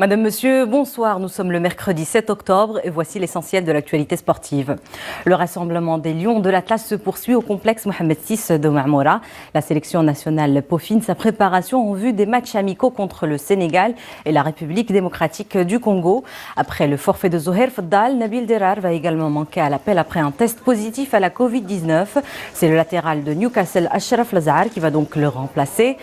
Madame, Monsieur, bonsoir. Nous sommes le mercredi 7 octobre et voici l'essentiel de l'actualité sportive. Le rassemblement des Lions de l'Atlas se poursuit au complexe Mohamed VI de Marmora. La sélection nationale peaufine sa préparation en vue des matchs amicaux contre le Sénégal et la République démocratique du Congo. Après le forfait de Zoher Faddal, Nabil Derar va également manquer à l'appel après un test positif à la Covid-19. C'est le latéral de Newcastle, Achraf Lazar, qui va donc le remplacer.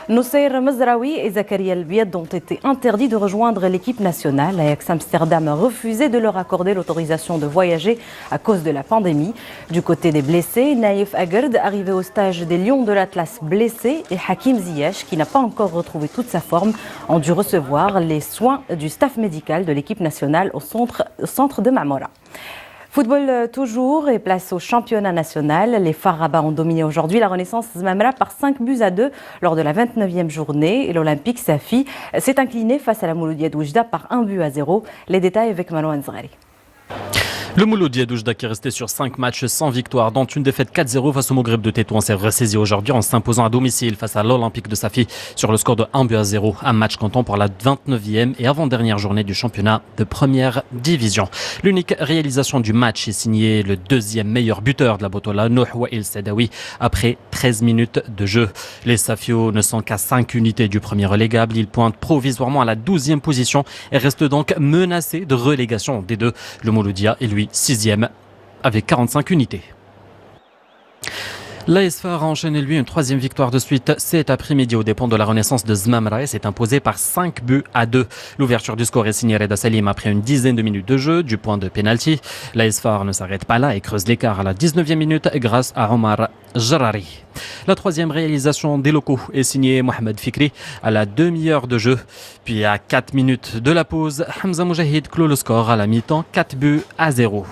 Noussair Mazraoui et Zakaria El-Biad ont été interdits de rejoindre l'équipe nationale. L'Ajax Amsterdam a refusé de leur accorder l'autorisation de voyager à cause de la pandémie. Du côté des blessés, Naïf Agerd, arrivé au stage des Lions de l'Atlas blessé, et Hakim Ziyech, qui n'a pas encore retrouvé toute sa forme, ont dû recevoir les soins du staff médical de l'équipe nationale au centre de Marmora. Football toujours et place au championnat national. Les Phares Rabat ont dominé aujourd'hui la Renaissance Zmamra par 5-2 lors de la 29e journée. Et l'Olympique Safi s'est incliné face à la Mouloudia d'Oujda par 1-0. Les détails avec Malouane Zghari. Le Mouloudia d'Oujda qui est resté sur 5 matchs sans victoire, dont une défaite 4-0 face au Maghreb de Tétouan, s'est ressaisi aujourd'hui en s'imposant à domicile face à l'Olympique de Safi sur le score de 1-0. Un match comptant pour la 29e et avant-dernière journée du championnat de première division. L'unique réalisation du match est signée le deuxième meilleur buteur de la Botola, Nouh Wael Sedawi, après 13 minutes de jeu. Les Safios ne sont qu'à 5 unités du premier relégable. Ils pointent provisoirement à la 12e position et restent donc menacés de relégation des deux. Le Mouloudia est lui 6e avec 45 unités. L'AS Far a enchaîné lui une 3e victoire de suite cet après-midi aux dépens de la Renaissance de Zmamra et s'est imposé par 5-2. L'ouverture du score est signée Reda Salim après une dizaine de minutes de jeu du point de pénalty. L'AS Far ne s'arrête pas là et creuse l'écart à la 19e minute grâce à Omar Jarari. La 3e réalisation des locaux est signée Mohamed Fikri à la demi-heure de jeu. Puis à 4 minutes de la pause, Hamza Moujahid clôt le score à la mi-temps 4-0.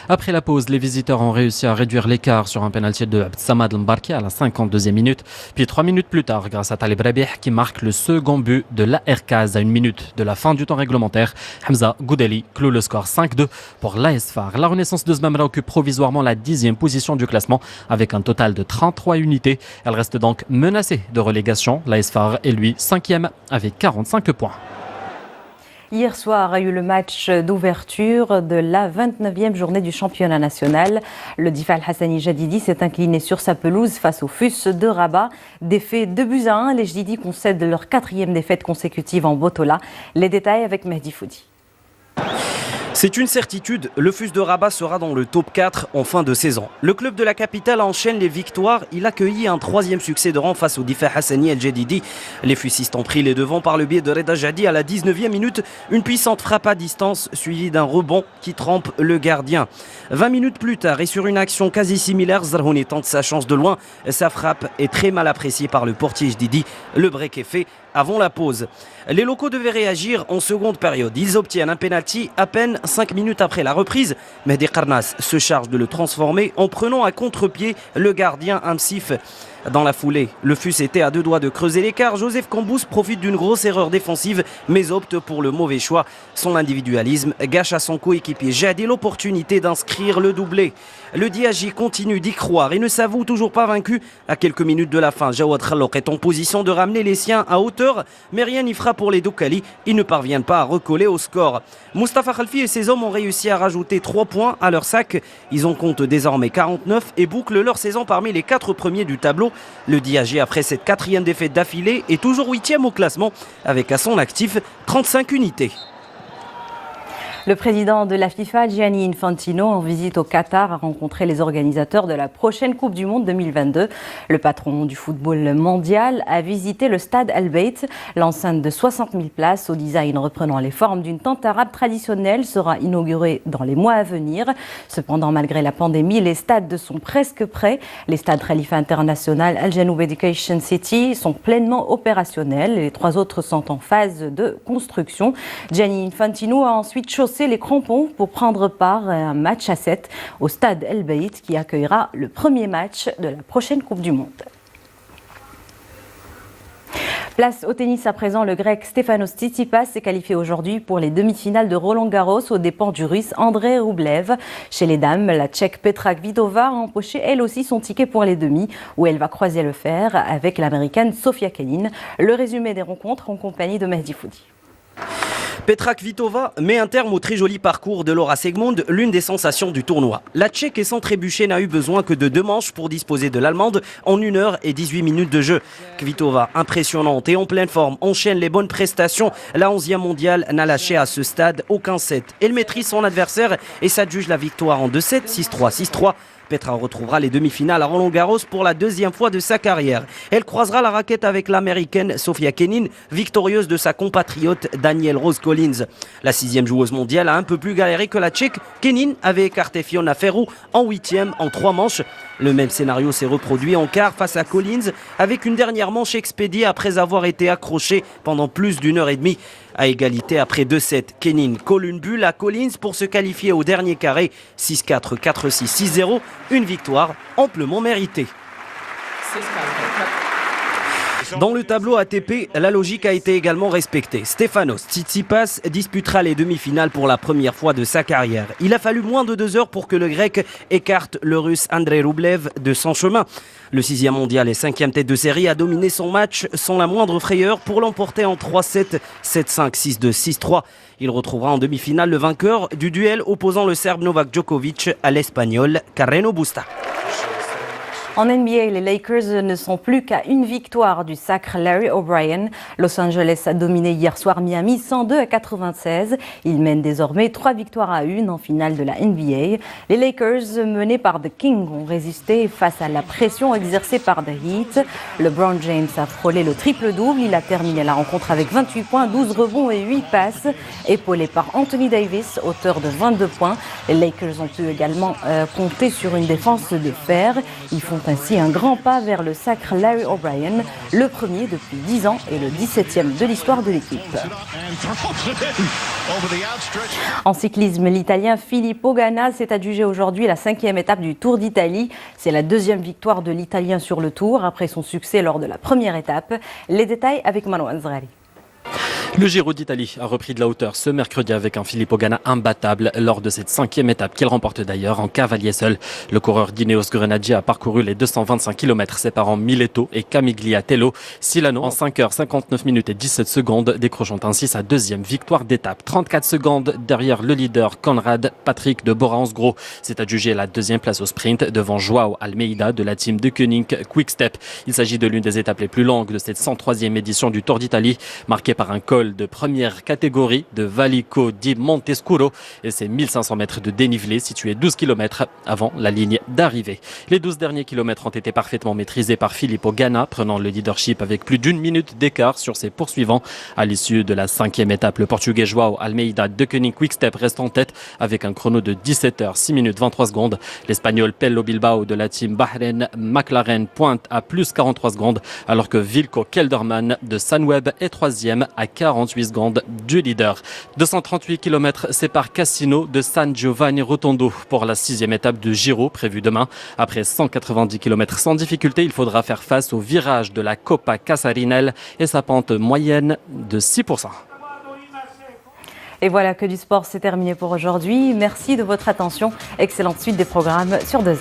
Après la pause, les visiteurs ont réussi à réduire l'écart sur un pénalty de Abdsamad Mbarki à la 52e minute. Puis 3 minutes plus tard, grâce à Talib Rabih qui marque le second but de l'ARKAZ à 1 minute de la fin du temps réglementaire, Hamza Goudeli clôt le score 5-2 pour l'AS Far. La Renaissance de Zmamra occupe provisoirement la 10e position du classement avec un total de 33 unités. Elle reste donc menacée de relégation. L'AS Far est lui 5e avec 45 points. Hier soir a eu le match d'ouverture de la 29e journée du championnat national. Le Difal Hassani Jadidi s'est incliné sur sa pelouse face au FUS de Rabat. Défait 2-1, les Jadidi concèdent leur 4e défaite consécutive en Botola. Les détails avec Mehdi Foudi. C'est une certitude, le FUS de Rabat sera dans le top 4 en fin de saison. Le club de la capitale enchaîne les victoires. Il accueillit un 3e succès de rang face au Difal Hassani El Jadidi. Les FUSistes ont pris les devants par le biais de Reda Jadi à la 19e minute. Une puissante frappe à distance suivie d'un rebond qui trempe le gardien. 20 minutes plus tard et sur une action quasi similaire, Zarhouni tente sa chance de loin. Sa frappe est très mal appréciée par le portier Jdidi. Le break est fait avant la pause. Les locaux devaient réagir en seconde période. Ils obtiennent un penalty à peine 5 minutes après la reprise. Mehdi Karnas se charge de le transformer en prenant à contre-pied le gardien Amsif. Dans la foulée, le FUS était à 2 doigts de creuser l'écart. Joseph Kambous profite d'une grosse erreur défensive mais opte pour le mauvais choix. Son individualisme gâche à son coéquipier Jadi l'opportunité d'inscrire le doublé. Le Diagi continue d'y croire et ne s'avoue toujours pas vaincu. À quelques minutes de la fin, Jawad Khallouk est en position de ramener les siens à hauteur, mais rien n'y fera pour les Doukali. Ils ne parviennent pas à recoller au score. Mustafa Khalfi et ses hommes ont réussi à rajouter 3 points à leur sac. Ils en comptent désormais 49 et bouclent leur saison parmi les 4 premiers du tableau. Le Diagi, après cette 4e défaite d'affilée, est toujours 8e au classement avec à son actif 35 unités. Le président de la FIFA, Gianni Infantino, en visite au Qatar, a rencontré les organisateurs de la prochaine Coupe du Monde 2022. Le patron du football mondial a visité le stade Al Bayt. L'enceinte de 60 000 places, au design reprenant les formes d'une tente arabe traditionnelle, sera inaugurée dans les mois à venir. Cependant, malgré la pandémie, les stades sont presque prêts. Les stades Khalifa International, Al Janoub Education City sont pleinement opérationnels. Les 3 autres sont en phase de construction. Gianni Infantino a ensuite chaussé les crampons pour prendre part à un match à 7 au stade El Bayt qui accueillera le premier match de la prochaine Coupe du Monde. Place au tennis à présent, le grec Stefanos Tsitsipas s'est qualifié aujourd'hui pour les demi-finales de Roland-Garros aux dépens du russe Andrei Rublev. Chez les dames, la tchèque Petra Kvitova a empoché elle aussi son ticket pour les demi où elle va croiser le fer avec l'américaine Sofia Kenin. Le résumé des rencontres en compagnie de Mehdi Foudi. Petra Kvitova met un terme au très joli parcours de Laura Segmund, l'une des sensations du tournoi. La Tchèque et sans trébucher n'a eu besoin que de 2 manches pour disposer de l'Allemande en 1 heure et 18 minutes de jeu. Kvitova, impressionnante et en pleine forme, enchaîne les bonnes prestations. La 11e mondiale n'a lâché à ce stade aucun set. Elle maîtrise son adversaire et s'adjuge la victoire en 2-7, 6-3, 6-3. Petra retrouvera les demi-finales à Roland-Garros pour la 2e fois de sa carrière. Elle croisera la raquette avec l'américaine Sofia Kenin, victorieuse de sa compatriote Danielle Rose Collins. La 6e joueuse mondiale a un peu plus galéré que la Tchèque. Kenin avait écarté Fiona Ferro en 8e en 3 manches. Le même scénario s'est reproduit en quart face à Collins avec une dernière manche expédiée après avoir été accrochée pendant plus d'1 heure et demie. À égalité après 2-7, Kenin colle une bulle à Collins pour se qualifier au dernier carré 6-4, 4-6, 6-0. Une victoire amplement méritée. Dans le tableau ATP, la logique a été également respectée. Stefanos Tsitsipas disputera les demi-finales pour la première fois de sa carrière. Il a fallu moins de 2 heures pour que le Grec écarte le Russe Andrei Rublev de son chemin. Le 6e mondial et 5e tête de série a dominé son match sans la moindre frayeur pour l'emporter en 3-7, 7-5, 6-2, 6-3. Il retrouvera en demi-finale le vainqueur du duel opposant le Serbe Novak Djokovic à l'Espagnol Carreno Busta. En NBA, les Lakers ne sont plus qu'à une victoire du sacre Larry O'Brien. Los Angeles a dominé hier soir Miami 102-96. Ils mènent désormais 3 victoires à 1 en finale de la NBA. Les Lakers, menés par The King, ont résisté face à la pression exercée par The Heat. LeBron James a frôlé le triple-double. Il a terminé la rencontre avec 28 points, 12 rebonds et 8 passes. Épaulé par Anthony Davis, auteur de 22 points. Les Lakers ont pu également compter sur une défense de fer. Ils font ainsi un grand pas vers le sacre Larry O'Brien, le premier depuis 10 ans et le 17e de l'histoire de l'équipe. En cyclisme, l'Italien Filippo Ganna s'est adjugé aujourd'hui la 5e étape du Tour d'Italie. C'est la 2e victoire de l'Italien sur le Tour après son succès lors de la première étape. Les détails avec Marouane Zghari. Le Giro d'Italie a repris de la hauteur ce mercredi avec un Filippo Ganna imbattable lors de cette 5e étape qu'il remporte d'ailleurs en cavalier seul. Le coureur d'Ineos Grenadier a parcouru les 225 km séparant Mileto et Camigliatello. Silano en 5h59 minutes et 17 secondes, décrochant ainsi sa 2e victoire d'étape. 34 secondes derrière le leader Conrad Patrick de Bora-Hansgrohe. C'est adjugé la 2e place au sprint devant Joao Almeida de la team de Koenig Quick-Step. Il s'agit de l'une des étapes les plus longues de cette 103e édition du Tour d'Italie, marquée par un col de première catégorie de Valico di Montescuro et ses 1500 mètres de dénivelé situés 12 km avant la ligne d'arrivée. Les 12 derniers kilomètres ont été parfaitement maîtrisés par Filippo Ganna, prenant le leadership avec plus d'1 minute d'écart sur ses poursuivants. À l'issue de la 5e étape, le Portugais Joao Almeida de Koenig Quick-Step reste en tête avec un chrono de 17h, 6 minutes 23 secondes. L'Espagnol Pello Bilbao de la team Bahreïn McLaren pointe à plus 43 secondes alors que Wilco Kelderman de Sunweb est 3e à 48 secondes du leader. 238 km séparent Cassino de San Giovanni Rotondo pour la 6e étape du Giro prévue demain. Après 190 km sans difficulté, il faudra faire face au virage de la Coppa Casarinel et sa pente moyenne de 6%. Et voilà, que du sport, c'est terminé pour aujourd'hui. Merci de votre attention. Excellente suite des programmes sur 2M.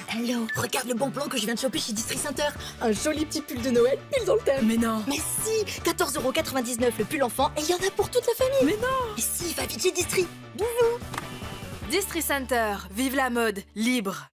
Hello, regarde le bon plan que je viens de choper chez District Center. Un joli petit pull de Noël, pile dans le thème. Mais non. Mais si, 14,99€ le pull enfant et il y en a pour toute la famille. Mais non. Mais si, va vite chez District. Bisous. District Center, vive la mode, libre.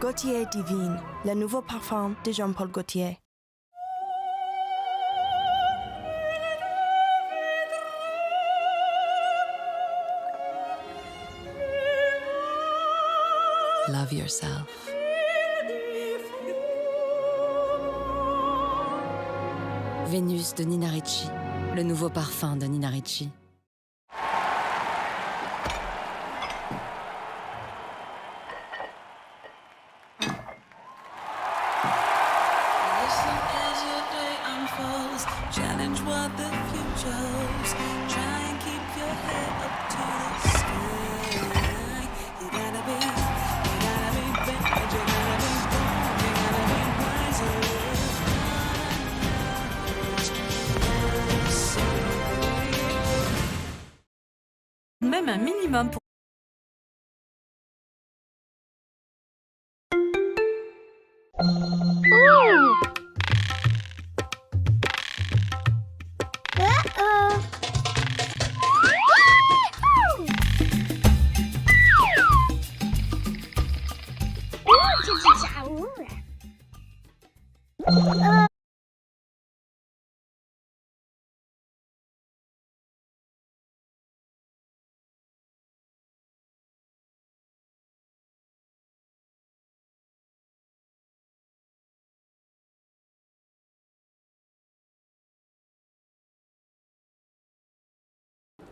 Gaultier Divine, le nouveau parfum de Jean-Paul Gaultier. Love yourself. Vénus de Nina Ricci, le nouveau parfum de Nina Ricci. Challenge what the future holds. Try and keep your head up to the sky. You gotta be better, you gotta be strong, you gotta be wiser. Même un minimum pour...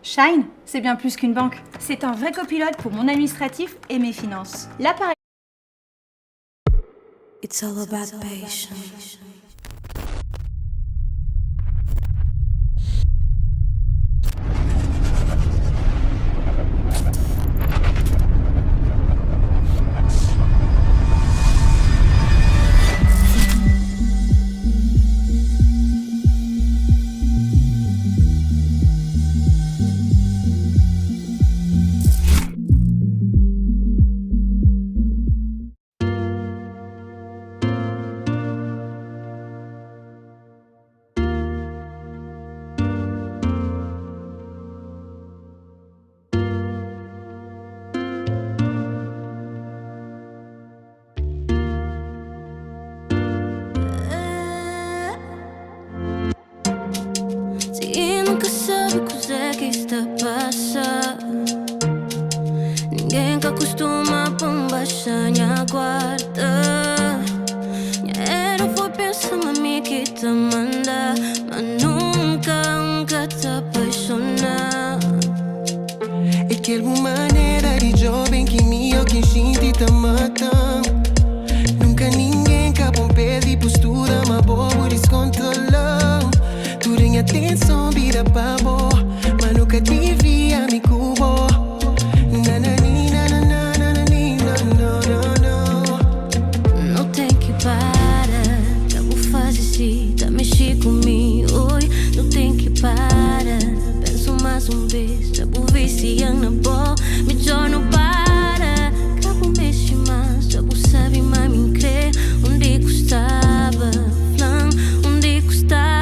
Shine, c'est bien plus qu'une banque. C'est un vrai copilote pour mon administratif et mes finances. Là, par It's all about patience. E nunca sabe cos'è che sta passando. Ninguém que acostuma a baixar minha guarda. Minha era foi pensando a mim que te manda, mas nunca te apaixonar. E que alguma maneira de jovem que me ou que gente te matando. Nunca ninguém que bom pede postura, mas bobo descontrolando. Tudo atenção vira pavo, mas nunca devia me cubo. Não tem que parar, já vou fazer se tá mexer comigo. Oi, não tem que parar. Penso mais vez, já vou ver se anda bom. Melhor não para, já vou mexer mais, já vou saber mais me crer. Onde custava, flan, onde custava.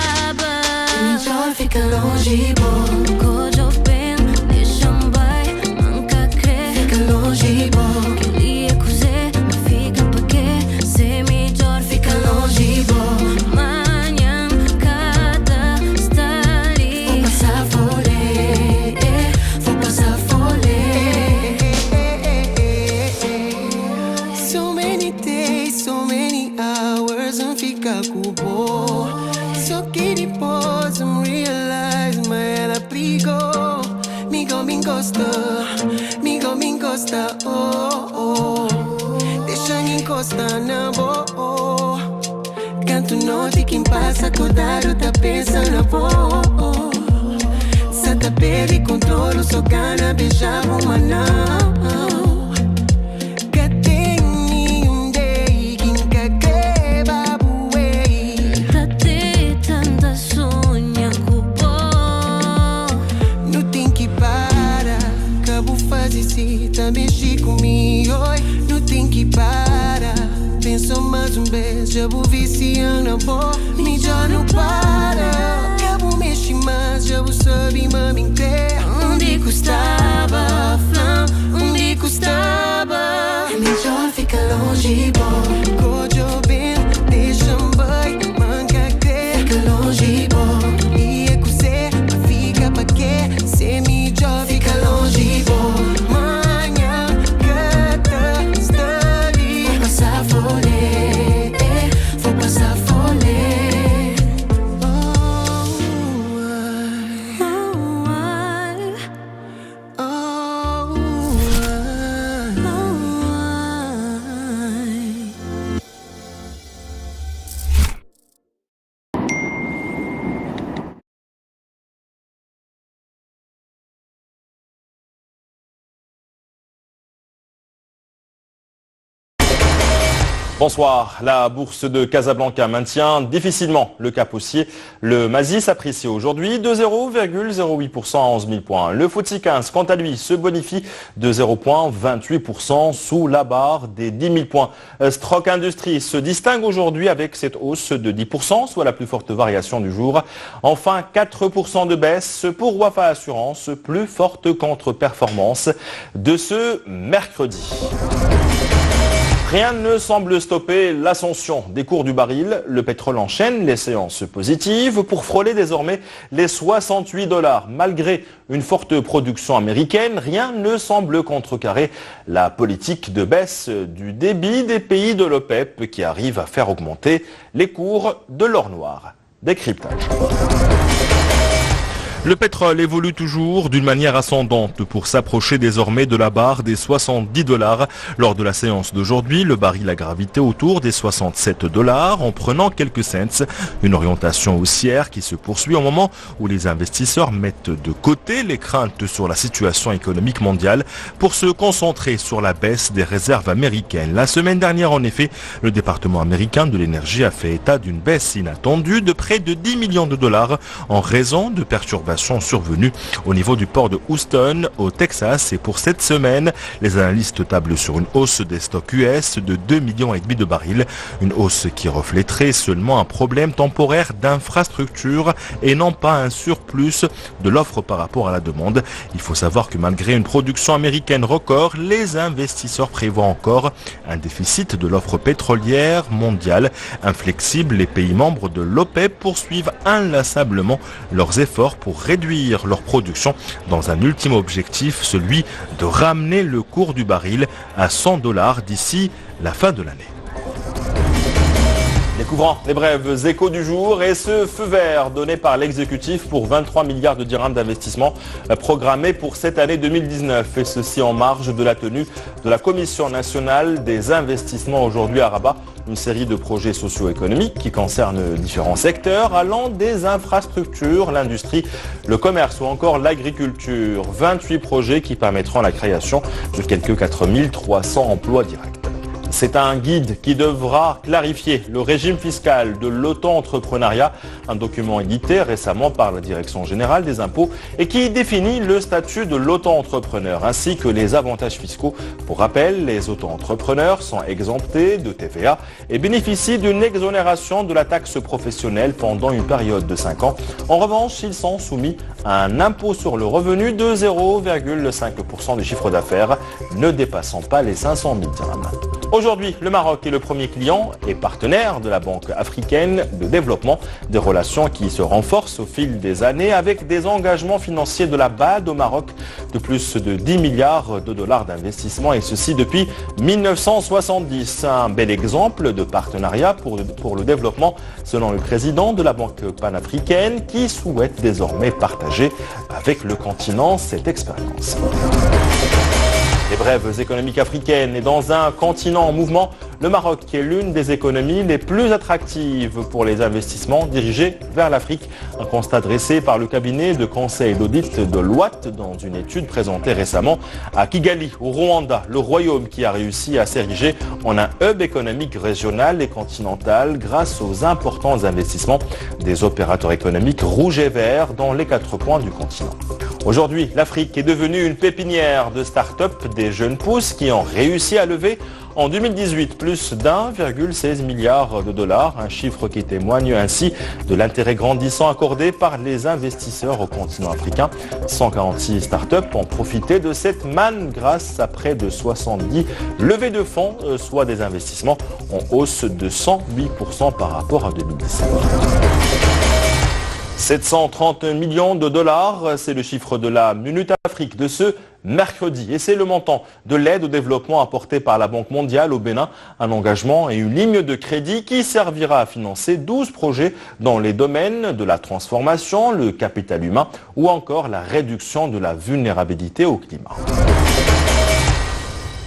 Melhor fica longe, bom. Cojo bem, deixa-me vai, manca crer. Fica longe, bom. Queria cozer, mas fica pra quê? Se melhor fica longe, bom. Manhã, cada está ali. Vou passar folha, vou passar folha. So many days, so many hours, não fica com o bom. Só que depois eu realize, mas ela brigou. Me encosta, oh, oh. Deixa me encostar na boa. Canto noite, quem passa acordado tá pensando, oh. Se tá perde controle, só gana beijar uma não. Tá mexer comigo, oi, não tem que parar. Pensa mais vez, já vou viciando, pô, me já não para. Já vou mexer mais, já vou saber, mami, crer. Onde custava, flan, onde custava. É melhor ficar fica longe, boy. Gojo bem, deixa boy, manca que fica longe, boy. E é que você fica pra quê? Se me joga, fica longe, boy. Manhã que te estarei. Vou passar folha, vou passar folha. Bonsoir. La bourse de Casablanca maintient difficilement le cap haussier. Le Masis s'apprécie aujourd'hui de 0,08% à 11 000 points. Le FTSE 15, quant à lui, se bonifie de 0,28% sous la barre des 10 000 points. Strock Industries se distingue aujourd'hui avec cette hausse de 10%, soit la plus forte variation du jour. Enfin, 4% de baisse pour Wafa Assurance, plus forte contre-performance de ce mercredi. Rien ne semble stopper l'ascension des cours du baril. Le pétrole enchaîne les séances positives pour frôler désormais les $68. Malgré une forte production américaine, rien ne semble contrecarrer la politique de baisse du débit des pays de l'OPEP qui arrive à faire augmenter les cours de l'or noir. Décryptage. Le pétrole évolue toujours d'une manière ascendante pour s'approcher désormais de la barre des $70. Lors de la séance d'aujourd'hui, le baril a gravité autour des $67 en prenant quelques cents. Une orientation haussière qui se poursuit au moment où les investisseurs mettent de côté les craintes sur la situation économique mondiale pour se concentrer sur la baisse des réserves américaines. La semaine dernière, en effet, le département américain de l'énergie a fait état d'une baisse inattendue de près de $10 millions en raison de perturbations survenues au niveau du port de Houston au Texas. Et pour cette semaine, les analystes tablent sur une hausse des stocks US de 2,5 millions de barils. Une hausse qui reflèterait seulement un problème temporaire d'infrastructure et non pas un surplus de l'offre par rapport à la demande. Il faut savoir que malgré une production américaine record, les investisseurs prévoient encore un déficit de l'offre pétrolière mondiale. Inflexibles, les pays membres de l'OPEP poursuivent inlassablement leurs efforts pour réduire leur production dans un ultime objectif, celui de ramener le cours du baril à $100 d'ici la fin de l'année. Découvrant les brèves échos du jour et ce feu vert donné par l'exécutif pour 23 milliards de dirhams d'investissement programmés pour cette année 2019. Et ceci en marge de la tenue de la Commission nationale des investissements aujourd'hui à Rabat. Une série de projets socio-économiques qui concernent différents secteurs allant des infrastructures, l'industrie, le commerce ou encore l'agriculture. 28 projets qui permettront la création de quelques 4300 emplois directs. C'est un guide qui devra clarifier le régime fiscal de l'auto-entrepreneuriat, un document édité récemment par la Direction générale des impôts et qui définit le statut de l'auto-entrepreneur ainsi que les avantages fiscaux. Pour rappel, les auto-entrepreneurs sont exemptés de TVA et bénéficient d'une exonération de la taxe professionnelle pendant une période de 5 ans. En revanche, ils sont soumis à un impôt sur le revenu de 0,5% du chiffre d'affaires, ne dépassant pas les 500 000 dirhams. Aujourd'hui, le Maroc est le premier client et partenaire de la Banque africaine de développement, des relations qui se renforcent au fil des années avec des engagements financiers de la BAD au Maroc de plus de 10 milliards de dollars d'investissement et ceci depuis 1970. Un bel exemple de partenariat pour le développement selon le président de la Banque panafricaine qui souhaite désormais partager avec le continent cette expérience. Les brèves économiques africaines et dans un continent en mouvement, le Maroc est l'une des économies les plus attractives pour les investissements dirigés vers l'Afrique. Un constat dressé par le cabinet de conseil d'audit de l'Ouad dans une étude présentée récemment à Kigali, au Rwanda, le royaume qui a réussi à s'ériger en un hub économique régional et continental grâce aux importants investissements des opérateurs économiques rouges et verts dans les 4 coins du continent. Aujourd'hui, l'Afrique est devenue une pépinière de start-up, des jeunes pousses qui ont réussi à lever En 2018, plus d'1,16 milliard de dollars, un chiffre qui témoigne ainsi de l'intérêt grandissant accordé par les investisseurs au continent africain. 146 startups ont profité de cette manne grâce à près de 70 levées de fonds, soit des investissements en hausse de 108% par rapport à 2017. 730 millions de dollars, c'est le chiffre de la Minute Afrique de ce mercredi. Et c'est le montant de l'aide au développement apportée par la Banque mondiale au Bénin. Un engagement et une ligne de crédit qui servira à financer 12 projets dans les domaines de la transformation, le capital humain ou encore la réduction de la vulnérabilité au climat.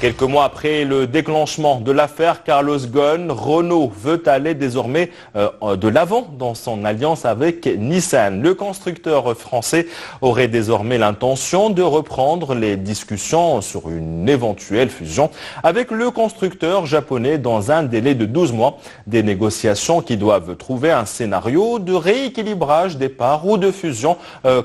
Quelques mois après le déclenchement de l'affaire Carlos Ghosn, Renault veut aller désormais de l'avant dans son alliance avec Nissan. Le constructeur français aurait désormais l'intention de reprendre les discussions sur une éventuelle fusion avec le constructeur japonais dans un délai de 12 mois. Des négociations qui doivent trouver un scénario de rééquilibrage des parts ou de fusion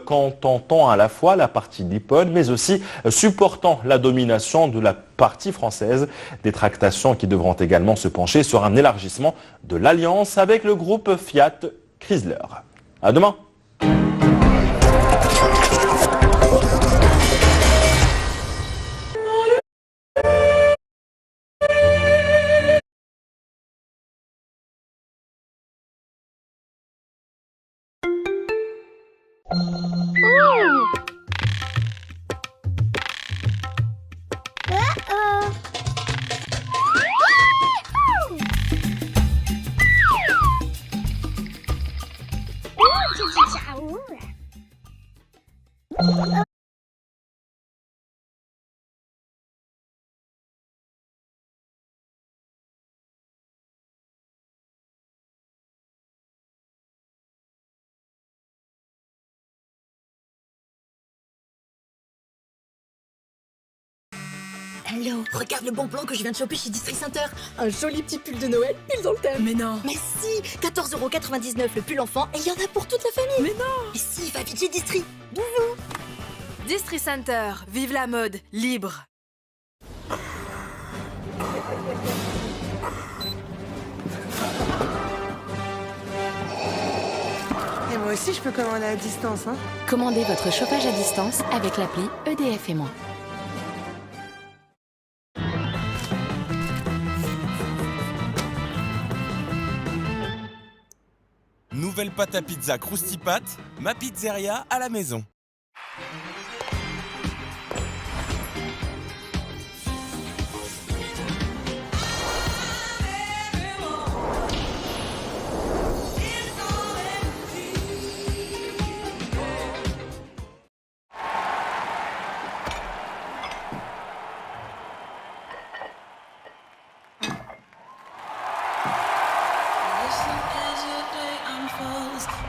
contentant à la fois la partie nippone mais aussi supportant la domination de la partie française. Des tractations qui devront également se pencher sur un élargissement de l'alliance avec le groupe Fiat Chrysler. À demain. Hello, regarde le bon plan que je viens de choper chez District Center. Un joli petit pull de Noël, pile dans le thème. Mais non. Mais si, 14,99€ le pull enfant et il y en a pour toute la famille. Mais non. Mais si, va vite chez District. District Center, vive la mode, libre. Et moi aussi, je peux commander à distance, hein. Commandez votre chauffage à distance avec l'appli EDF et moi. Nouvelle pâte à pizza Krusty Pat, ma pizzeria à la maison.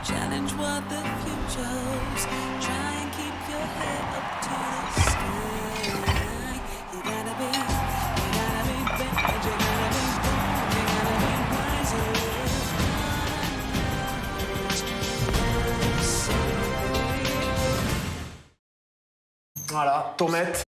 Challenge what the future holds. Try and keep your head up to the sky. You gotta be better, you gotta be bold, you gotta be wiser. Voilà, tomate.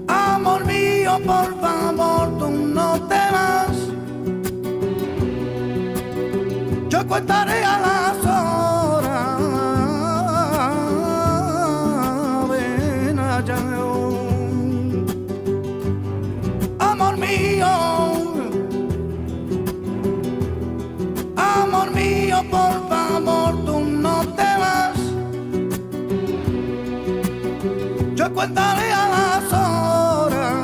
Amor mío, por favor, tú no te vas. Yo contaré a las horas. Ven allá. Amor mío, por favor, tú no te vas. Yo contaré a las horas.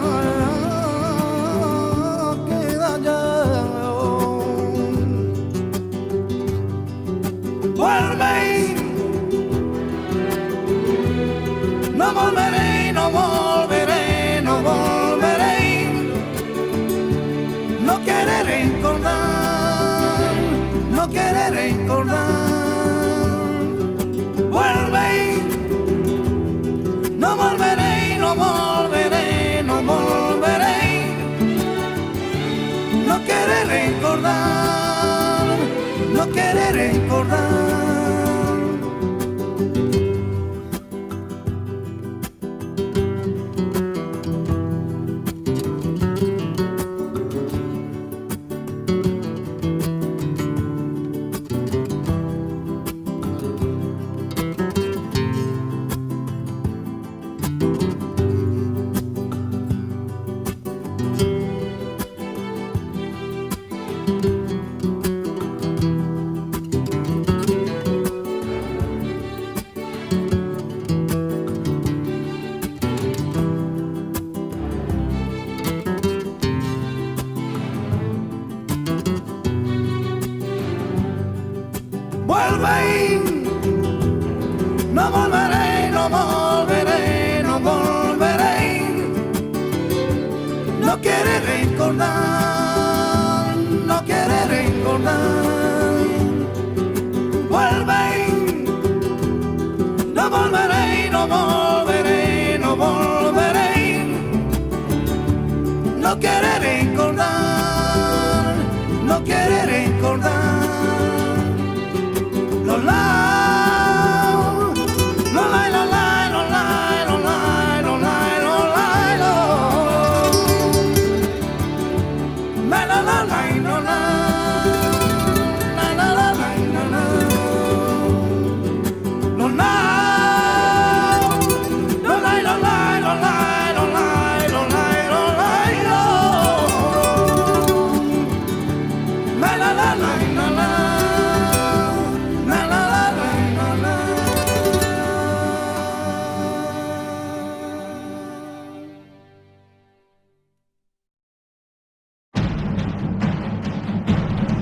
Queda ya. Vuelve. No volveré, no volveré, no volveré. No quiere recordar, no quiere recordar. Vuelve. No volveré, no volveré, no volveré. No quiere recordar, no quiere recordar. Vuelve. No volveré, no volveré, no volveré. No quiere recordar, no quiere recordar. Vuelve. No volveré, no volveré, no volveré. No quiere recordar, no quiere recordar.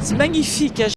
C'est magnifique.